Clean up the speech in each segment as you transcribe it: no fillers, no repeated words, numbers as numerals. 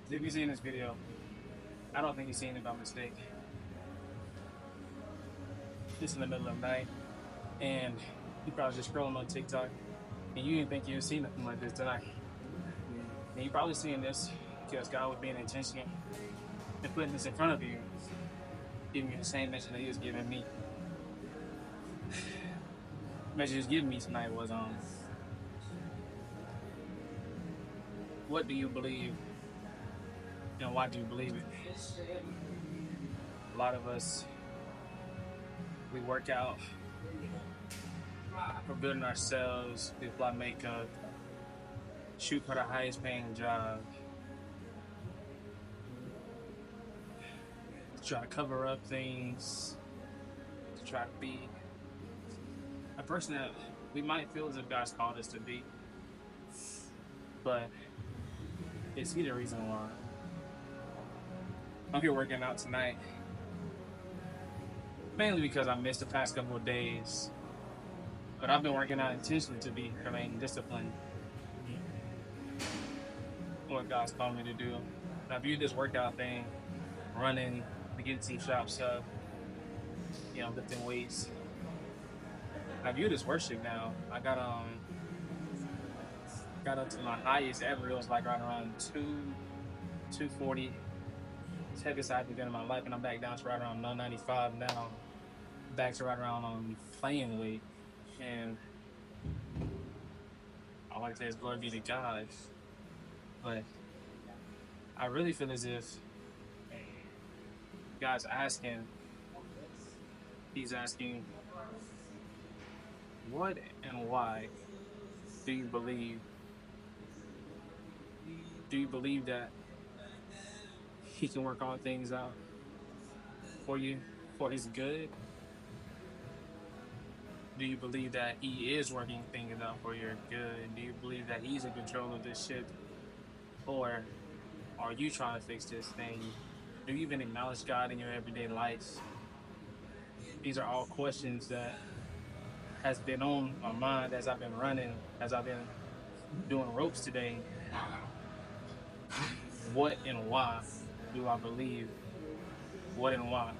If you've seen this video, I don't think you've seen it by mistake. Just in the middle of the night, and you probably just scrolling on TikTok, and you didn't think you'd see nothing like this tonight. And you probably seeing this because God was being intentional and putting this in front of you, giving you the same message that He was giving me. The message He was giving me tonight was what do you believe, and why do you believe it? A lot of us, we work out, we're building ourselves, we apply makeup, shoot for the highest paying job, try to cover up things, to try to be a person that we might feel as if God's called us to be. But is He the reason why? I'm here working out tonight, mainly because I missed the past couple of days. But I've been working out intentionally to remain disciplined. What God's called me to do. And I view this workout thing, running, to get some shops up, lifting weights. I view this worship now. I got up to my highest ever. It was like right around 240. It's heaviest I've been in my life, and I'm back down to right around 195 now. Back to right around playing weight, and all I like to say is glory be to God. But I really feel as if God's asking, He's asking, what and why do you believe? Do you believe that He can work all things out for you, for His good? Do you believe that He is working things out for your good? Do you believe that He's in control of this ship? Or are you trying to fix this thing? Do you even acknowledge God in your everyday life? These are all questions that has been on my mind as I've been running, as I've been doing ropes today. What and why do I believe? What and why?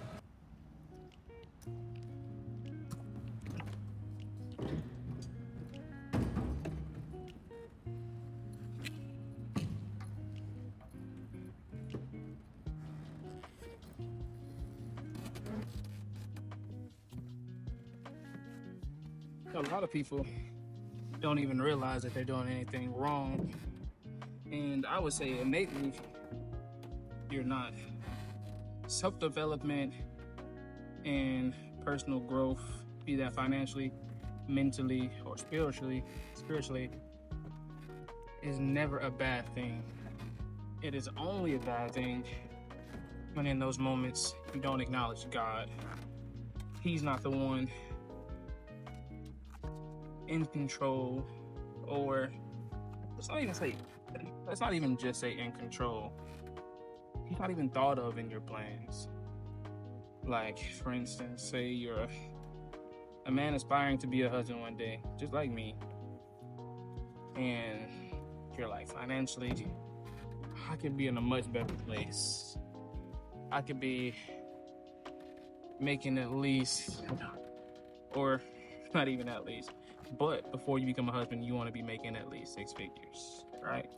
A lot of people don't even realize that they're doing anything wrong. And I would say innately, you're not. Self-development and personal growth, be that financially, mentally, or spiritually, is never a bad thing. It is only a bad thing when in those moments you don't acknowledge God. He's not the one in control, or let's not even just say in control. He's not even thought of in your plans. Like, for instance, say you're a man aspiring to be a husband one day, just like me, and you're like, financially, I could be in a much better place. I could be making at least, or not even at least, but before you become a husband, you want to be making at least 6 figures, right?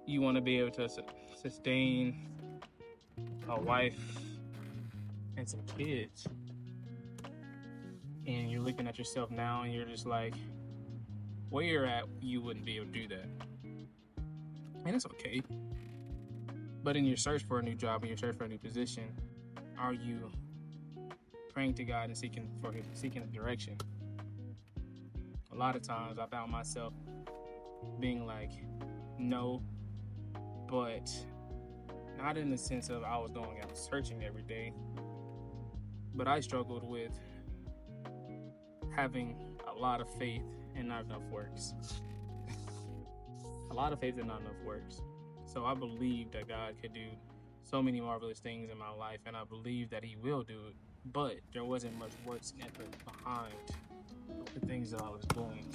You want to be able to sustain a wife and some kids. And you're looking at yourself now and you're just like, where you're at, you wouldn't be able to do that. And it's okay. But in your search for a new job, in your search for a new position, are you praying to God and seeking a direction? A lot of times I found myself being like, no, but not in the sense of I was going out searching every day, but I struggled with having a lot of faith and not enough works. A lot of faith and not enough works. So I believe that God could do so many marvelous things in my life, and I believe that He will do it, but there wasn't much works effort behind the things that I was doing.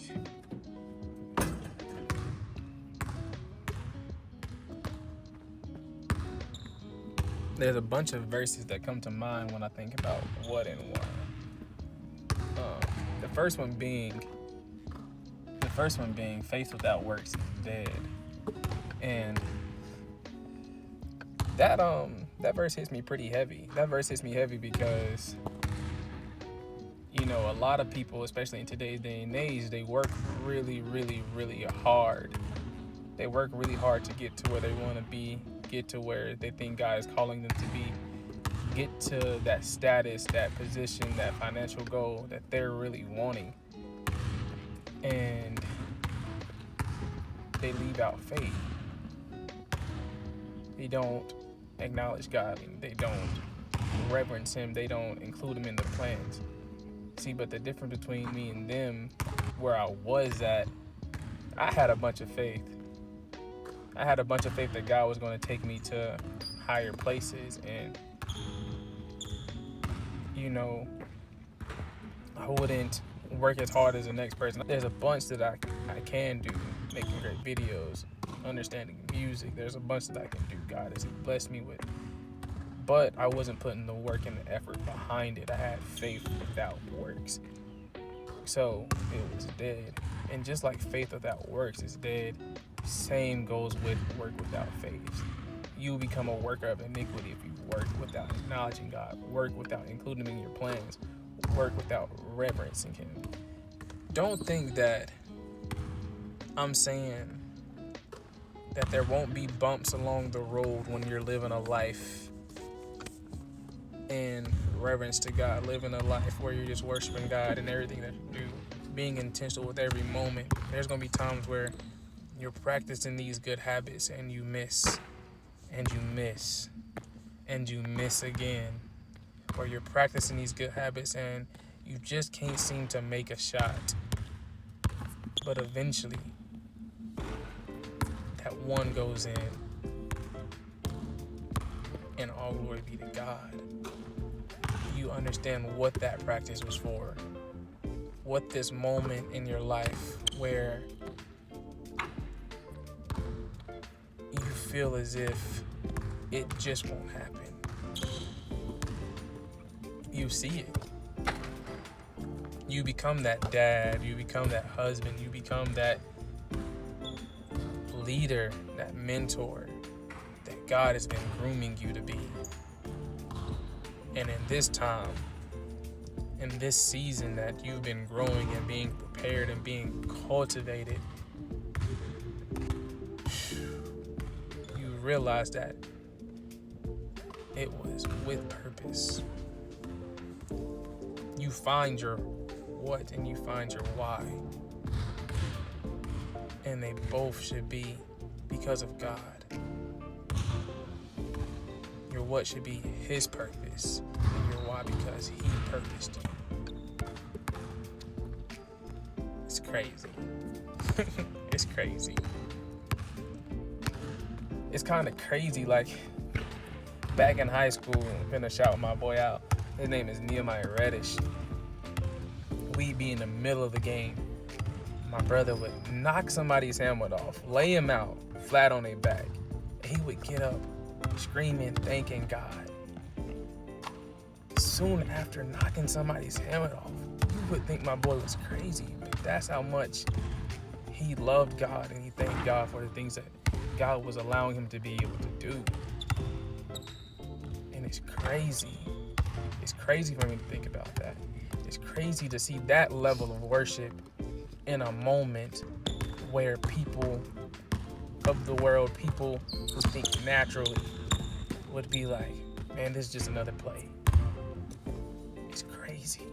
There's a bunch of verses that come to mind when I think about what and why. The first one being faith without works is dead. And that verse hits me pretty heavy. That verse hits me heavy because, you know, a lot of people, especially in today's day and age, they work really, really, really hard. They work really hard to get to where they want to be, get to where they think God is calling them to be, get to that status, that position, that financial goal that they're really wanting. And they leave out faith. They don't acknowledge God. They don't reverence Him. They don't include Him in their plans. See, but the difference between me and them, where I was at, I had a bunch of faith. I had a bunch of faith that God was going to take me to higher places. And, you know, I wouldn't work as hard as the next person. There's a bunch that I can do, making great videos, understanding music. There's a bunch that I can do. God has blessed me with. But I wasn't putting the work and the effort behind it. I had faith without works. So it was dead. And just like faith without works is dead, same goes with work without faith. You become a worker of iniquity if you work without acknowledging God, work without including Him in your plans, work without reverencing Him. Don't think that I'm saying that there won't be bumps along the road when you're living a life in reverence to God, living a life where you're just worshiping God in everything that you do, being intentional with every moment. There's going to be times where you're practicing these good habits and you miss, and you miss, and you miss again. Or you're practicing these good habits and you just can't seem to make a shot. But eventually, that one goes in, and all glory be to God. You understand what that practice was for. What this moment in your life where you feel as if it just won't happen. You see it. You become that dad, you become that husband, you become that leader, that mentor that God has been grooming you to be. And in this time, in this season that you've been growing and being prepared and being cultivated, you realize that it was with purpose. You find your what and you find your why. And they both should be because of God. Your what should be His purpose, and your why because He purposed you. It's crazy. It's crazy. It's kind of crazy, like back in high school, I'm gonna shout my boy out. His name is Nehemiah Reddish. We'd be in the middle of the game. My brother would knock somebody's helmet off, lay him out flat on their back. He would get up screaming, thanking God. Soon after knocking somebody's helmet off, you would think my boy was crazy, but that's how much he loved God and he thanked God for the things that God was allowing him to be able to do. And it's crazy. It's crazy for me to think about that. It's crazy to see that level of worship in a moment where people of the world, people who think naturally, would be like, man, this is just another play. It's crazy.